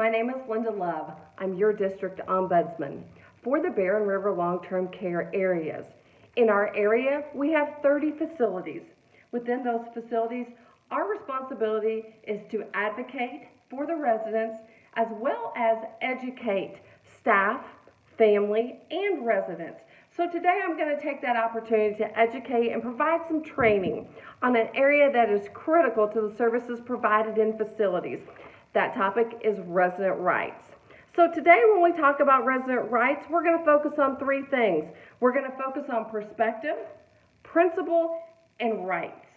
My name is Linda Love. I'm your district ombudsman for the Barren River long-term care areas. In our area, we have 30 facilities. Within those facilities, our responsibility is to advocate for the residents as well as educate staff, family, and residents. So today I'm going to take that opportunity to educate and provide some training on an area that is critical to the services provided in facilities. That topic is resident rights. So today when we talk about resident rights, we're going to focus on three things. We're going to focus on perspective, principle, and rights.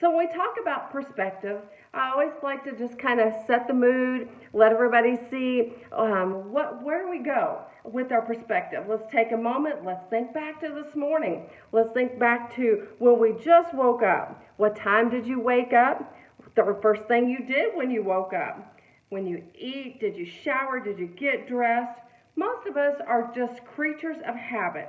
So when we talk about perspective, I always like to just kind of set the mood, let everybody see where we go with our perspective. Let's take a moment. Let's think back to this morning. Let's think back to when we just woke up. What time did you wake up? The first thing you did when you woke up. When you eat, did you shower? Did you get dressed? Most of us are just creatures of habit.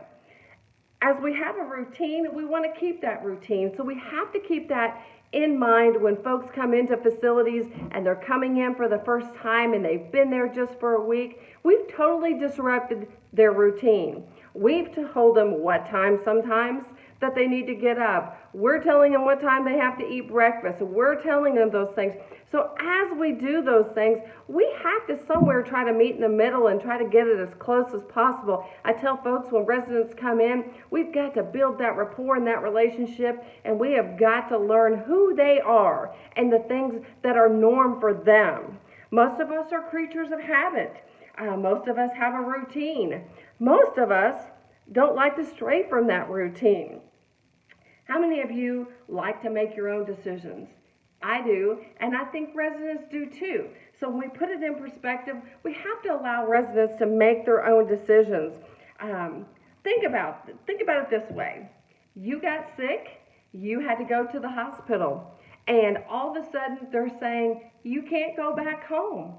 As we have a routine, we want to keep that routine. So we have to keep that in mind when folks come into facilities and they're coming in for the first time and they've been there just for a week. We've totally disrupted their routine. We've told them what time sometimes that they need to get up. We're telling them what time they have to eat breakfast. We're telling them those things. So as we do those things, we have to somewhere try to meet in the middle and try to get it as close as possible. I tell folks when residents come in, we've got to build that rapport and that relationship, and we have got to learn who they are and the things that are norm for them. Most of us are creatures of habit. Most of us have a routine. Most of us don't like to stray from that routine. How many of you like to make your own decisions? I do, and I think residents do too. So when we put it in perspective, we have to allow residents to make their own decisions. Think about it this way. You got sick, you had to go to the hospital, and all of a sudden they're saying you can't go back home.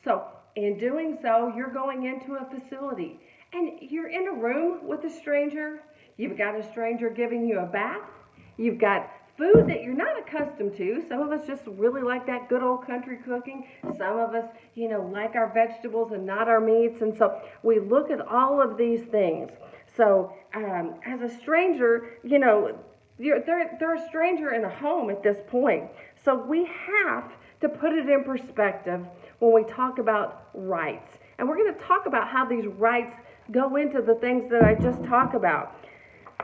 So in doing so, you're going into a facility, and you're in a room with a stranger. You've got a stranger giving you a bath. You've got food that you're not accustomed to. Some of us just really like that good old country cooking. Some of us, like our vegetables and not our meats. And so we look at all of these things. So as a stranger, they're a stranger in a home at this point. So we have to put it in perspective when we talk about rights. And we're going to talk about how these rights go into the things that I just talked about.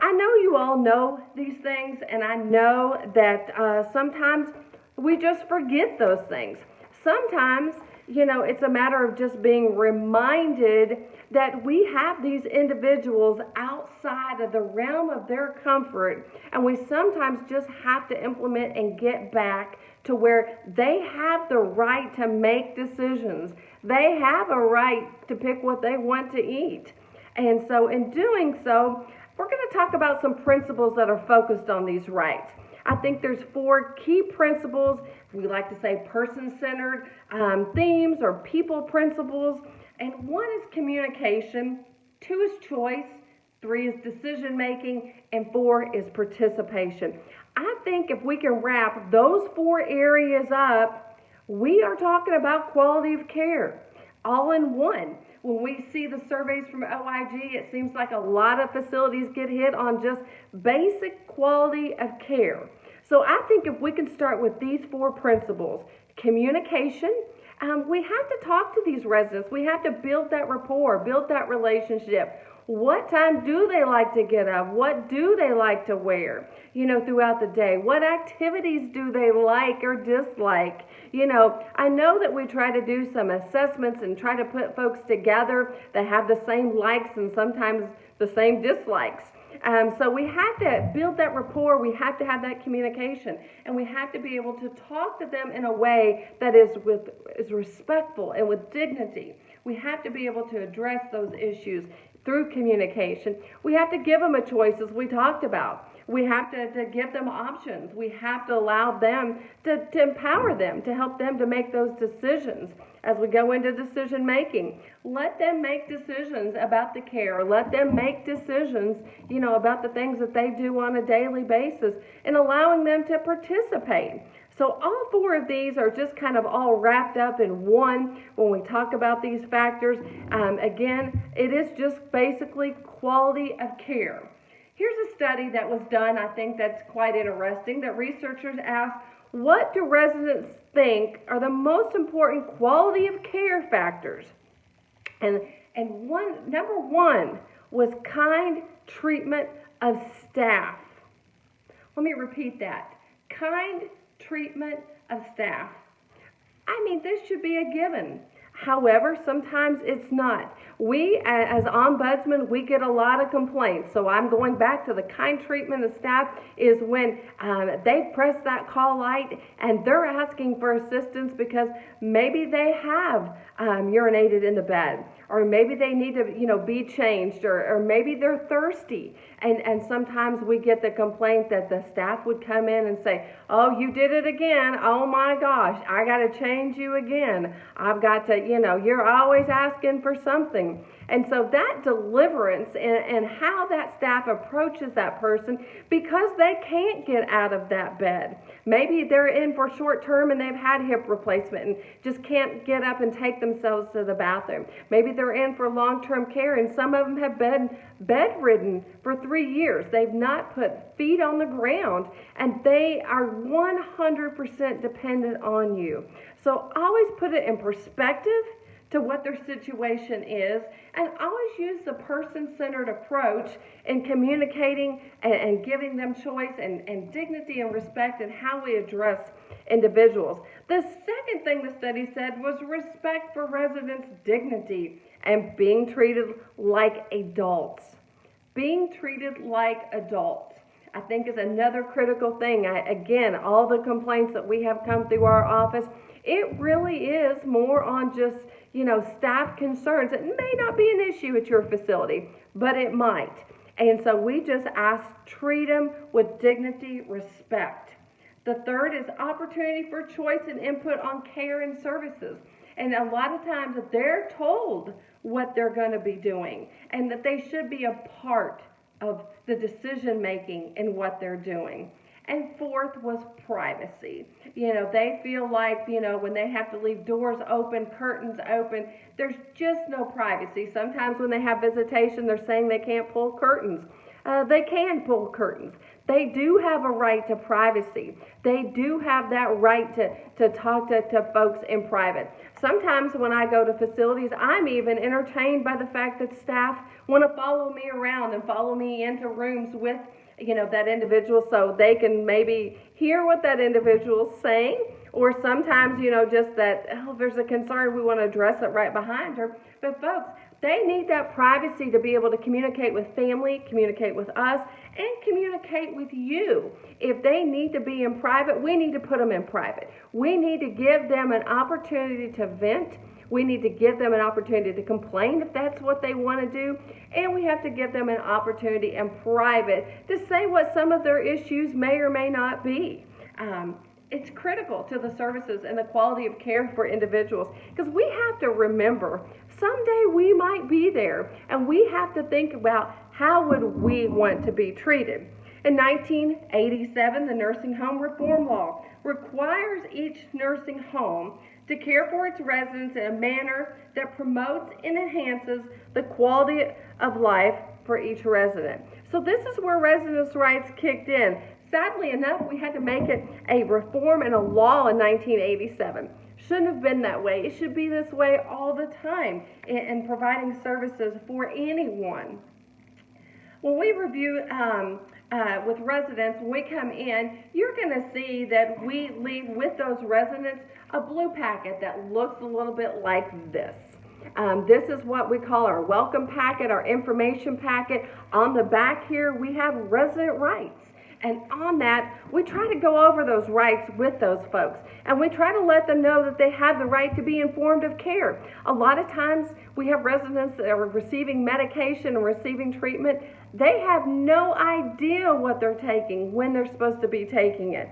I know you all know these things, and I know that sometimes we just forget those things. Sometimes, it's a matter of just being reminded that we have these individuals outside of the realm of their comfort, and we sometimes just have to implement and get back to where they have the right to make decisions. They have a right to pick what they want to eat. And so in doing so, we're going to talk about some principles that are focused on these rights. I think there's 4 key principles. We like to say person-centered themes or people principles. And 1 is communication, 2 is choice, 3 is decision-making, and 4 is participation. I think if we can wrap those 4 areas up, we are talking about quality of care, all in one. When we see the surveys from OIG, it seems like a lot of facilities get hit on just basic quality of care. So I think if we can start with these 4 principles, communication, we have to talk to these residents. We have to build that rapport, build that relationship. What time do they like to get up? What do they like to wear, throughout the day? What activities do they like or dislike? I know that we try to do some assessments and try to put folks together that have the same likes and sometimes the same dislikes. So we have to build that rapport. We have to have that communication, and we have to be able to talk to them in a way that is respectful and with dignity. We have to be able to address those issues through communication. We have to give them a choice, as we talked about. We have to give them options. We have to allow them to empower them, to help them to make those decisions as we go into decision making. Let them make decisions about the care. Let them make decisions, about the things that they do on a daily basis, and allowing them to participate. So all four of these are just kind of all wrapped up in one when we talk about these factors. Again, it is just basically quality of care. Here's a study that was done, I think that's quite interesting, that researchers asked, what do residents think are the most important quality of care factors? And number one was kind treatment of staff. Let me repeat that. Kind treatment of staff. I mean, this should be a given. However, sometimes it's not. We, as ombudsmen, we get a lot of complaints. So I'm going back to the kind treatment of staff is when they press that call light and they're asking for assistance because maybe they have urinated in the bed, or maybe they need to, be changed, or maybe they're thirsty. And sometimes we get the complaint that the staff would come in and say, oh, you did it again. Oh my gosh, I got to change you again. I've got to, you're always asking for something. And so that deliverance and how that staff approaches that person, because they can't get out of that bed. Maybe they're in for short term and they've had hip replacement and just can't get up and take themselves to the bathroom. Maybe they're in for long-term care and some of them have been bedridden for 3 years. They've not put feet on the ground and they are 100% dependent on you. So always put it in perspective to what their situation is, and always use the person-centered approach in communicating and giving them choice and dignity and respect in how we address individuals. The second thing the study said was respect for residents' dignity and being treated like adults. Being treated like adults, I think, is another critical thing. Again, all the complaints that we have come through our office, it really is more on just staff concerns. It may not be an issue at your facility, but it might. And so we just ask, treat them with dignity, respect. The third is opportunity for choice and input on care and services. And a lot of times they're told what they're going to be doing and that they should be a part of the decision making in what they're doing. And fourth was privacy. They feel like, when they have to leave doors open, curtains open, there's just no privacy. Sometimes when they have visitation, they're saying they can't pull curtains. They can pull curtains. They do have a right to privacy. They do have that right to talk to folks in private. Sometimes when I go to facilities, I'm even entertained by the fact that staff want to follow me around and follow me into rooms with that individual so they can maybe hear what that individual's saying, or sometimes, just that, there's a concern, we want to address it right behind her. But folks, they need that privacy to be able to communicate with family, communicate with us, and communicate with you. If they need to be in private, we need to put them in private. We need to give them an opportunity to vent. We need to give them an opportunity to complain if that's what they want to do. And we have to give them an opportunity in private to say what some of their issues may or may not be. It's critical to the services and the quality of care for individuals, because we have to remember someday we might be there and we have to think about how would we want to be treated. In 1987, the Nursing Home Reform Law requires each nursing home to care for its residents in a manner that promotes and enhances the quality of life for each resident. So this is where residents' rights kicked in. Sadly enough, we had to make it a reform and a law in 1987. Shouldn't have been that way. It should be this way all the time in providing services for anyone. When we review with residents, when we come in, you're going to see that we leave with those residents a blue packet that looks a little bit like this. This is what we call our welcome packet, our information packet. On the back here, we have resident rights. And on that, we try to go over those rights with those folks. And we try to let them know that they have the right to be informed of care. A lot of times, we have residents that are receiving medication and receiving treatment. They have no idea what they're taking when they're supposed to be taking it.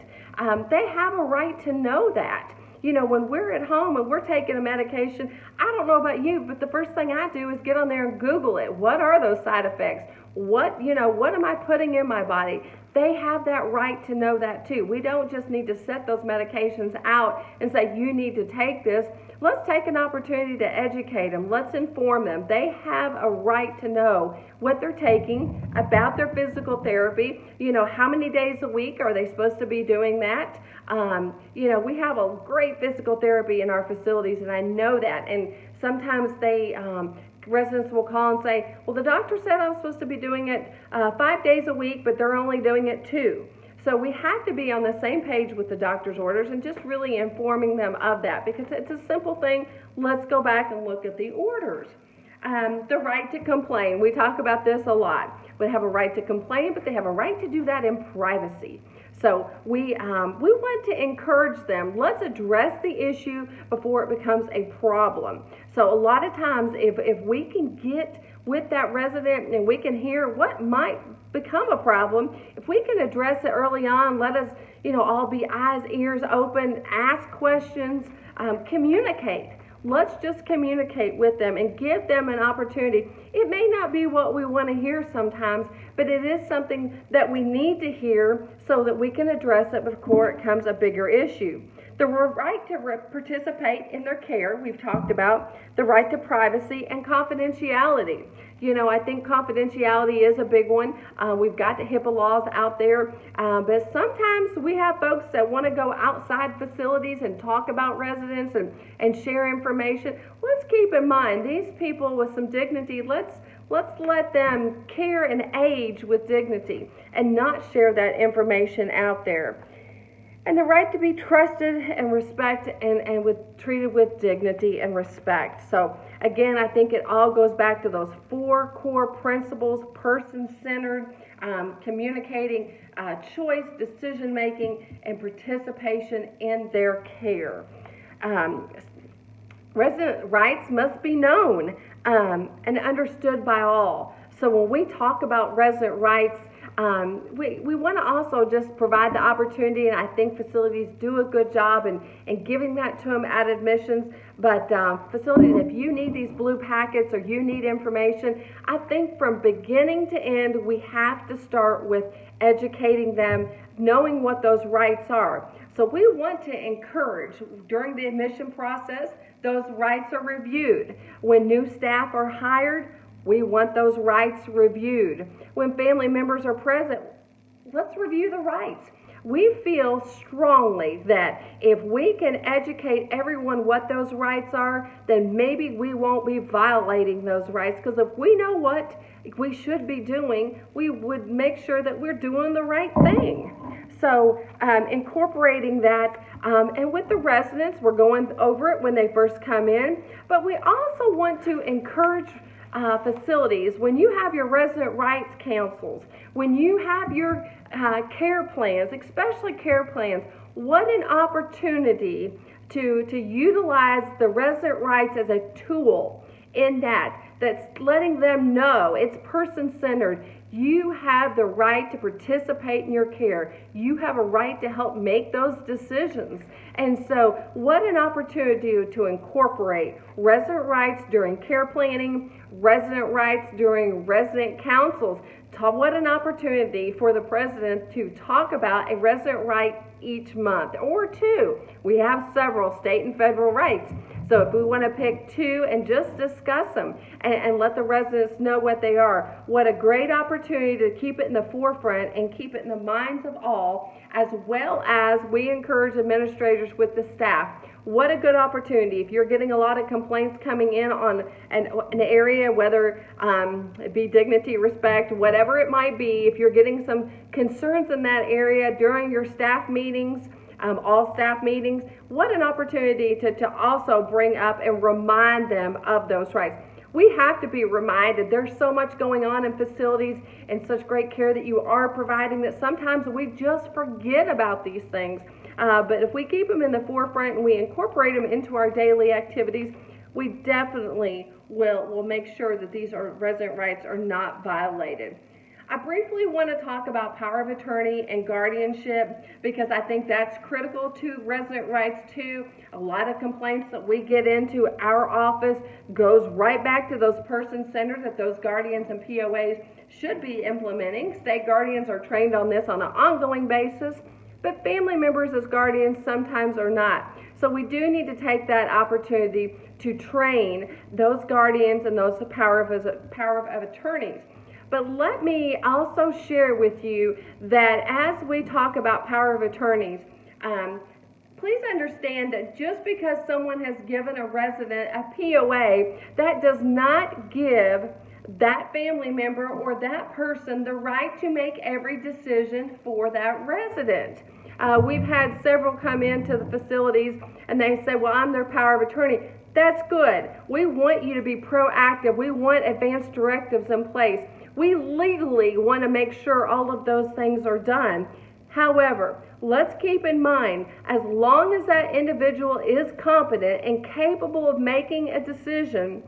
They have a right to know that. When we're at home and we're taking a medication, I don't know about you, but the first thing I do is get on there and Google it. What are those side effects? What am I putting in my body? They have that right to know that too. We don't just need to set those medications out and say, you need to take this. Let's take an opportunity to educate them. Let's inform them. They have a right to know what they're taking, about their physical therapy. How many days a week are they supposed to be doing that? We have a great physical therapy in our facilities, and I know that. And sometimes residents will call and say, well, the doctor said I'm supposed to be doing it 5 days a week, but they're only doing it 2. So we have to be on the same page with the doctor's orders and just really informing them of that, because it's a simple thing. Let's go back and look at the orders. The right to complain. We talk about this a lot. They have a right to complain, but they have a right to do that in privacy. So we want to encourage them. Let's address the issue before it becomes a problem. So a lot of times, if we can get with that resident and we can hear what might become a problem, if we can address it early on, let us all be eyes, ears open, ask questions, communicate. Let's just communicate with them and give them an opportunity. It may not be what we want to hear sometimes, but it is something that we need to hear so that we can address it before it becomes a bigger issue. The right to participate in their care, we've talked about. The right to privacy and confidentiality. I think confidentiality is a big one. We've got the HIPAA laws out there, but sometimes we have folks that want to go outside facilities and talk about residents and share information. Let's keep in mind, these people with some dignity, let's let them care and age with dignity and not share that information out there. And the right to be trusted and respected and treated with dignity and respect. So again, I think it all goes back to those 4 core principles: person-centered, communicating, choice, decision-making, and participation in their care. Resident rights must be known and understood by all. So when we talk about resident rights, we want to also just provide the opportunity, and I think facilities do a good job in giving that to them at admissions. But facilities, if you need these blue packets or you need information, I think from beginning to end, we have to start with educating them, knowing what those rights are. So we want to encourage, during the admission process, those rights are reviewed. When new staff are hired, we want those rights reviewed. When family members are present, let's review the rights. We feel strongly that if we can educate everyone what those rights are, then maybe we won't be violating those rights. Because if we know what we should be doing, we would make sure that we're doing the right thing. So incorporating that, and with the residents, we're going over it when they first come in, but we also want to encourage facilities, when you have your resident rights councils, when you have your care plans, especially care plans, what an opportunity to utilize the resident rights as a tool in that's letting them know it's person-centered. You have the right to participate in your care. You have a right to help make those decisions. And so what an opportunity to incorporate resident rights during care planning, resident rights during resident councils. What an opportunity for the president to talk about a resident right each month or 2. We have several state and federal rights. So if we want to pick 2 and just discuss them and let the residents know what they are, what a great opportunity to keep it in the forefront and keep it in the minds of all, as well as we encourage administrators with the staff. What a good opportunity. If you're getting a lot of complaints coming in on an area, whether it be dignity, respect, whatever it might be, if you're getting some concerns in that area during your staff meetings, all staff meetings, what an opportunity to also bring up and remind them of those rights. We have to be reminded there's so much going on in facilities and such great care that you are providing that sometimes we just forget about these things. But if we keep them in the forefront and we incorporate them into our daily activities, we definitely will make sure that these resident rights are not violated. I briefly want to talk about power of attorney and guardianship because I think that's critical to resident rights too. A lot of complaints that we get into our office goes right back to those person-centered, that those guardians and POAs should be implementing. State guardians are trained on this on an ongoing basis, but family members as guardians sometimes are not. So we do need to take that opportunity to train those guardians and those power of attorneys. But let me also share with you that as we talk about power of attorneys, please understand that just because someone has given a resident a POA, that does not give that family member or that person the right to make every decision for that resident. We've had several come into the facilities and they say, well, I'm their power of attorney. That's good. We want you to be proactive. We want advanced directives in place. We legally want to make sure all of those things are done. However, let's keep in mind, as long as that individual is competent and capable of making a decision,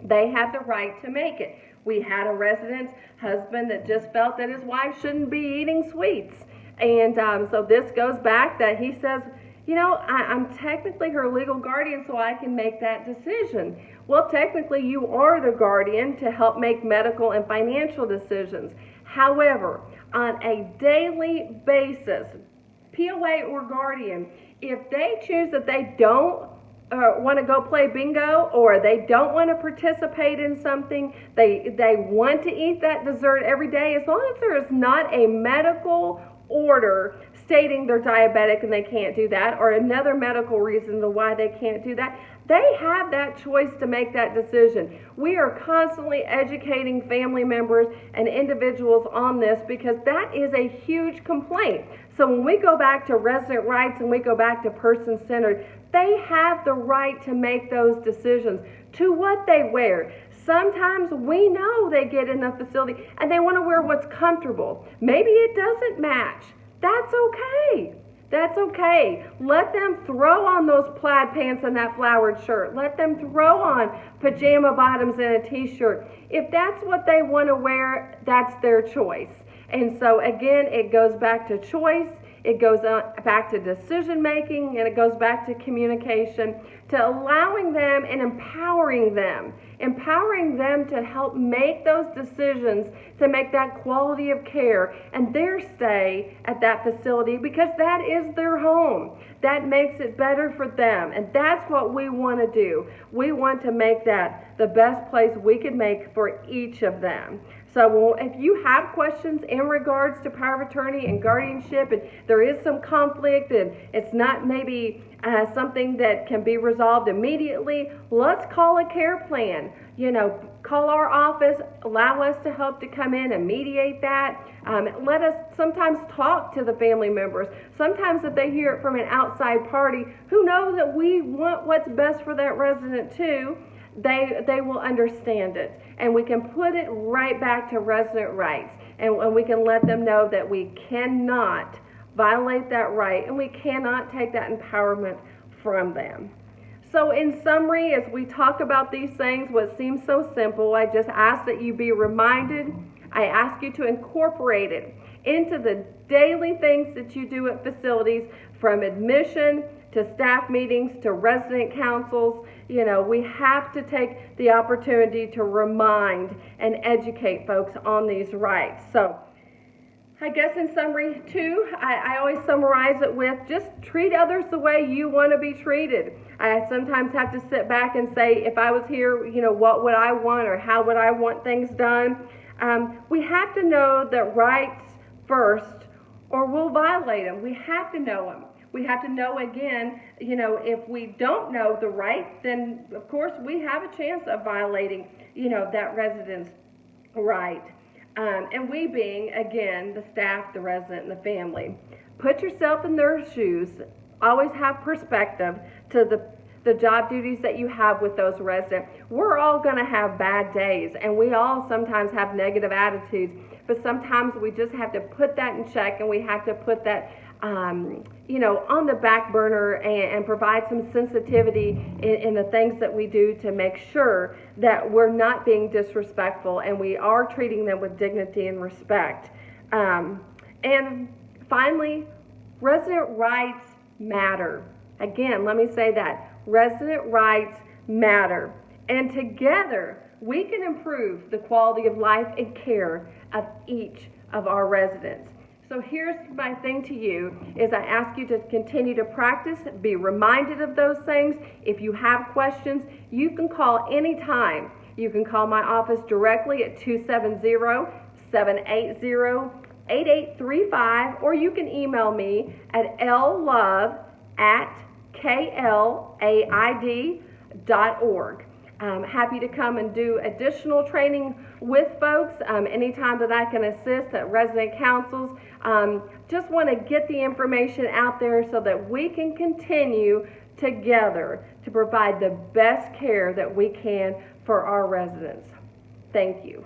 they have the right to make it. We had a resident's husband that just felt that his wife shouldn't be eating sweets. And so this goes back that he says, you know, I'm technically her legal guardian, so I can make that decision. Well, technically, you are the guardian to help make medical and financial decisions. However, on a daily basis, POA or guardian, if they choose that they don't want to go play bingo, or they don't want to participate in something, they want to eat that dessert every day, as long as there is not a medical order stating they're diabetic and they can't do that, or another medical reason to why they can't do that, they have that choice to make that decision. We are constantly educating family members and individuals on this because that is a huge complaint. So when we go back to resident rights and we go back to person-centered, they have the right to make those decisions to what they wear. Sometimes we know they get in the facility and they want to wear what's comfortable. Maybe it doesn't match. That's okay. That's okay. Let them throw on those plaid pants and that flowered shirt. Let them throw on pajama bottoms and a t-shirt. If that's what they want to wear, that's their choice. And so again, it goes back to choice. It goes back to decision making, and it goes back to communication, to allowing them and empowering them to help make those decisions, to make that quality of care and their stay at that facility, because that is their home. That makes it better for them, and that's what we want to do. We want to make that the best place we can make for each of them. So if you have questions in regards to power of attorney and guardianship, and there is some conflict and it's not maybe something that can be resolved immediately, let's call a care plan. You know, call our office, allow us to help to come in and mediate that. Let us sometimes talk to the family members. Sometimes if they hear it from an outside party who knows that we want what's best for that resident too, they will understand it, and we can put it right back to resident rights, and we can let them know that we cannot violate that right and we cannot take that empowerment from them. So in summary, as we talk about these things, what seems so simple, I just ask that you be reminded. I ask you to incorporate it into the daily things that you do at facilities, from admission to staff meetings to resident councils. You know, we have to take the opportunity to remind and educate folks on these rights. So I guess in summary too, I always summarize it with just treat others the way you want to be treated. I sometimes have to sit back and say, if I was here, you know, what would I want, or how would I want things done? We have to know that rights first, or we'll violate them. We have to know them. We have to know, again, you know, if we don't know the right, then of course we have a chance of violating, you know, that resident's right. And we being, again, the staff, the resident, and the family. Put yourself in their shoes. Always have perspective to the job duties that you have with those residents. We're all going to have bad days, and we all sometimes have negative attitudes, but sometimes we just have to put that in check, and we have to put that you know, on the back burner, and provide some sensitivity in the things that we do to make sure that we're not being disrespectful and we are treating them with dignity and respect. And finally, resident rights matter. Again, let me say that. Resident rights matter. And together, we can improve the quality of life and care of each of our residents. So here's my thing to you, is I ask you to continue to practice, be reminded of those things. If you have questions, you can call anytime. You can call my office directly at 270-780-8835, or you can email me at llaid.org. I'm happy to come and do additional training with folks anytime that I can assist at resident councils. Just want to get the information out there so that we can continue together to provide the best care that we can for our residents. Thank you.